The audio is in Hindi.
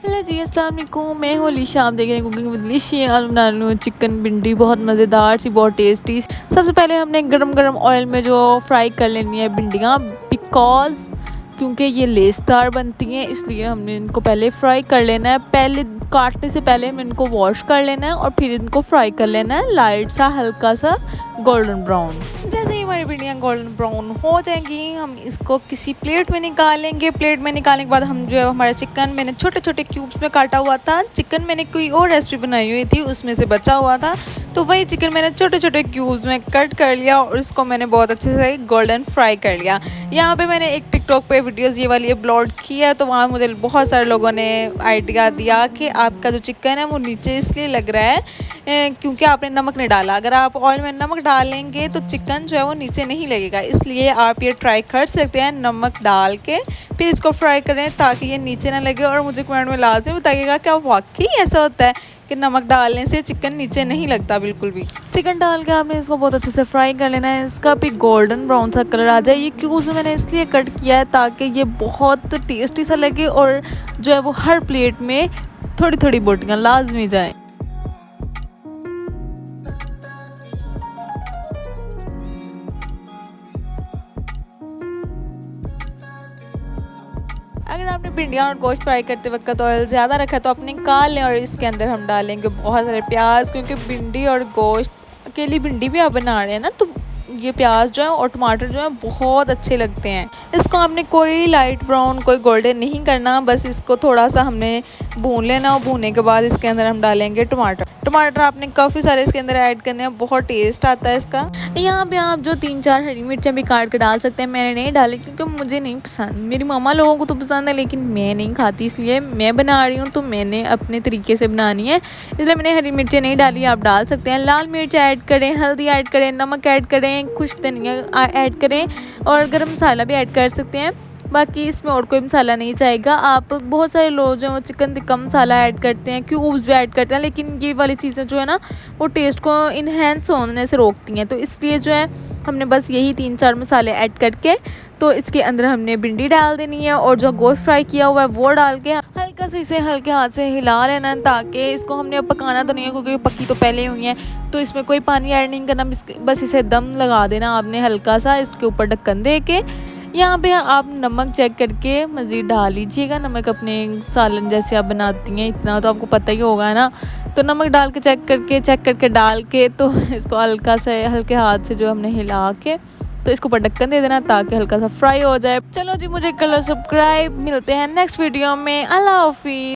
हेलो जी, अस्सलाम वालेकुम। मैं हूँ अलीशा, आप देख रहे हैं कुकिंग विद लिशी। आज बना रही हूँ चिकन भिंडी, बहुत मज़ेदार सी, बहुत टेस्टी। सबसे पहले हमने गरम गरम ऑयल में जो फ्राई कर लेनी है भिंडियाँ, बिकॉज़ क्योंकि ये लेसदार बनती हैं, इसलिए हमने इनको पहले फ्राई कर लेना है। पहले काटने से पहले हमें इनको वॉश कर लेना है और फिर इनको फ्राई कर लेना है लाइट सा, हल्का सा गोल्डन ब्राउन। जैसे ही हमारी भिंडियाँ गोल्डन ब्राउन हो जाएंगी, हम इसको किसी प्लेट में निकालेंगे। प्लेट में निकालने के बाद हम जो है हमारा चिकन, मैंने छोटे छोटे क्यूब्स में काटा हुआ था। चिकन मैंने कोई और रेसिपी बनाई हुई थी, उसमें से बचा हुआ था, तो वही चिकन मैंने छोटे छोटे क्यूब्स में कट कर लिया और इसको मैंने बहुत अच्छे से गोल्डन फ्राई कर लिया। यहाँ पे मैंने एक टिकटॉक पे वीडियोस ये वाली अपलोड की है, तो वहाँ मुझे बहुत सारे लोगों ने आइडिया दिया कि आपका जो चिकन है वो नीचे इसलिए लग रहा है क्योंकि आपने नमक नहीं डाला। अगर आप ऑयल में नमक डालेंगे तो चिकन जो है वो नीचे नहीं लगेगा, इसलिए आप ये ट्राई कर सकते हैं नमक डाल के फिर इसको फ्राई करें ताकि ये नीचे ना लगे। और मुझे कमेंट में लाजमी बताइएगा क्या वाकई ऐसा होता है कि नमक डालने से चिकन नीचे नहीं लगता बिल्कुल भी। चिकन डाल के आपने इसको बहुत अच्छे से फ्राई कर लेना है, इसका भी गोल्डन ब्राउन सा कलर आ जाए। ये क्यूब्स मैंने इसलिए कट किया है ताकि ये बहुत टेस्टी सा लगे और जो है वो हर प्लेट में थोड़ी थोड़ी बोटियाँ लाजमी जाए। अगर आपने भिंडियाँ और गोश्त फ्राई करते वक्त ऑयल ज़्यादा रखा तो आप निकाल लें और इसके अंदर हम डालेंगे बहुत सारे प्याज, क्योंकि भिंडी और गोश्त, अकेली भिंडी भी आप बना रहे हैं ना, तो ये प्याज जो है और टमाटर जो है बहुत अच्छे लगते हैं। इसको हमने कोई लाइट ब्राउन, कोई गोल्डन नहीं करना, बस इसको थोड़ा सा हमने भून लेना और भूनने के बाद इसके अंदर हम डालेंगे टमाटर। टमाटर आपने काफ़ी सारे इसके अंदर ऐड करने हैं, बहुत टेस्ट आता है इसका। यहाँ पे आप जो 3-4 हरी मिर्चें भी काट कर डाल सकते हैं, मैंने नहीं डाली क्योंकि मुझे नहीं पसंद। मेरी मामा लोगों को तो पसंद है लेकिन मैं नहीं खाती, इसलिए मैं बना रही हूँ तो मैंने अपने तरीके से बनानी है, इसलिए मैंने हरी मिर्चें नहीं डाली। आप डाल सकते हैं, लाल मिर्च ऐड करें, हल्दी ऐड करें, नमक ऐड करें, खुश्क धनिया ऐड करें और गरम मसाला भी ऐड कर सकते हैं। बाकी इसमें और कोई मसाला नहीं चाहेगा। आप बहुत सारे लोग जो हैं चिकन टिक्का मसाला ऐड करते हैं, क्यूब्स भी ऐड करते हैं, लेकिन ये वाली चीज़ें जो है ना वो टेस्ट को इन्हेंस होने से रोकती हैं, तो इसलिए जो है हमने बस यही 3-4 मसाले ऐड करके तो इसके अंदर हमने भिंडी डाल देनी है और जो गोश्त फ्राई किया हुआ है वो डाल के हल्का से इसे हल्के हाथ से हिला लेना है, ताकि इसको हमने अब पकाना तो नहीं है क्योंकि पकी तो पहले ही हुई है, तो इसमें कोई पानी ऐड नहीं करना, बस इसे दम लगा देना आपने हल्का सा, इसके ऊपर ढक्कन दे के। यहाँ पे आप नमक चेक करके मज़ीद डाल लीजिएगा। नमक अपने सालन जैसे आप बनाती हैं इतना तो आपको पता ही होगा ना, तो नमक डाल के चेक करके डाल के तो इसको हल्का से हल्के हाथ से जो हमने हिला के तो इसको ऊपर ढक्कन दे देना ताकि हल्का सा फ्राई हो जाए। चलो जी, मुझे कर लो सब्सक्राइब, मिलते हैं नेक्स्ट वीडियो में। अल्लाह हाफिज़।